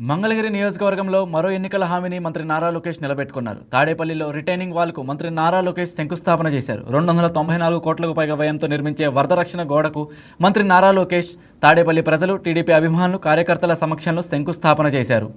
మంగళగిరి నియోజకవర్గంలో మరో ఎన్నికల హామీని మంత్రి నారా లోకేష్ నిలబెట్టుకున్నారు. తాడేపల్లిలో రిటైనింగ్ వాల్కు మంత్రి నారా లోకేష్ శంకుస్థాపన చేశారు. 294 కోట్లకు పైగా వ్యయంతో నిర్మించే వరద రక్షణ గోడకు మంత్రి నారా లోకేష్ తాడేపల్లి ప్రజలు, టీడీపీ అభిమానులు, కార్యకర్తల సమక్షంలో శంకుస్థాపన చేశారు.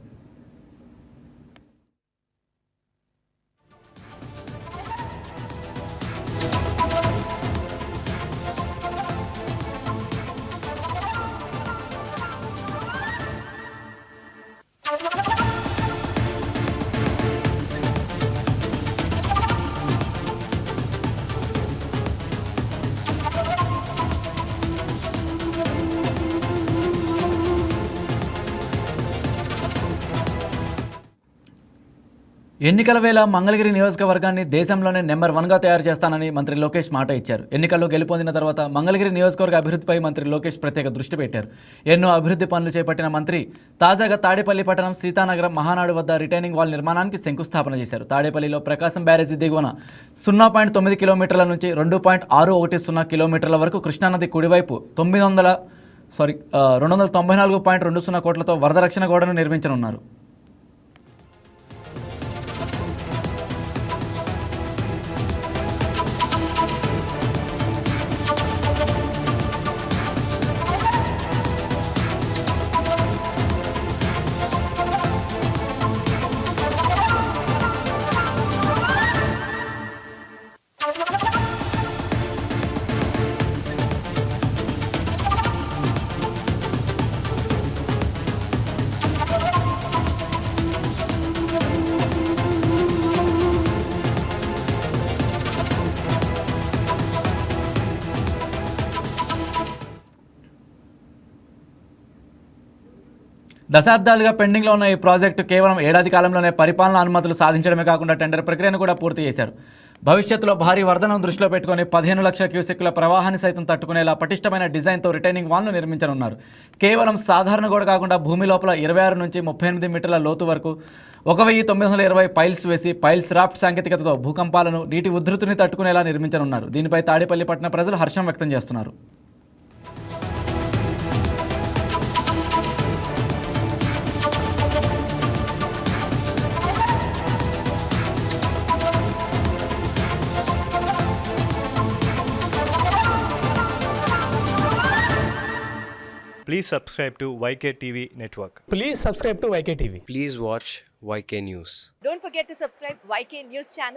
ఎన్నికల వేళ మంగళగిరి నియోజకవర్గాన్ని దేశంలోనే నెంబర్ 1గా తయారు చేస్తానని మంత్రి లోకేష్ మాట ఇచ్చారు. ఎన్నికల్లో గెలుపొందిన తర్వాత మంగళగిరి నియోజకవర్గ అభివృద్ధిపై మంత్రి లోకేష్ ప్రత్యేక దృష్టి పెట్టారు. ఎన్నో అభివృద్ధి పనులు చేపట్టిన మంత్రి తాజాగా తాడేపల్లి పట్టణం సీతానగరం మహానాడు వద్ద రిటైనింగ్ వాల్ నిర్మాణానికి శంకుస్థాపన చేశారు. తాడేపల్లిలో ప్రకాశం బ్యారేజీ దిగువన 0.9 కిలోమీటర్ల నుంచి 2.610 కిలోమీటర్ల వరకు కృష్ణానది కుడివైపు 294.20 కోట్లతో వరద రక్షణ గోడను నిర్మించనున్నారు. దశాబ్దాలుగా పెండింగ్లో ఉన్న ఈ ప్రాజెక్టు కేవలం ఏడాది కాలంలోనే పరిపాలనా అనుమతులు సాధించడమే కాకుండా టెండర్ ప్రక్రియను కూడా పూర్తి చేశారు. భవిష్యత్తులో భారీ వరదను దృష్టిలో పెట్టుకుని 15 లక్షల క్యూసెక్కుల ప్రవాహాన్ని సైతం తట్టుకునేలా పటిష్టమైన డిజైన్తో రిటైనింగ్ వాల్ను నిర్మించనున్నారు. కేవలం సాధారణ గోడ కాకుండా భూమి లోపల 26 నుంచి 38 మీటర్ల లోతు వరకు 1920 పైల్స్ వేసి పైల్స్ రాఫ్ట్ సాంకేతికతతో భూకంపాలను, నీటి ఉధృతిని తట్టుకునేలా నిర్మించనున్నారు. దీనిపై తాడేపల్లి పట్టణ ప్రజలు హర్షం వ్యక్తం చేస్తున్నారు. Please subscribe to YK TV Network. Please subscribe to YK TV. Please watch YK News. Don't forget to subscribe YK News channel.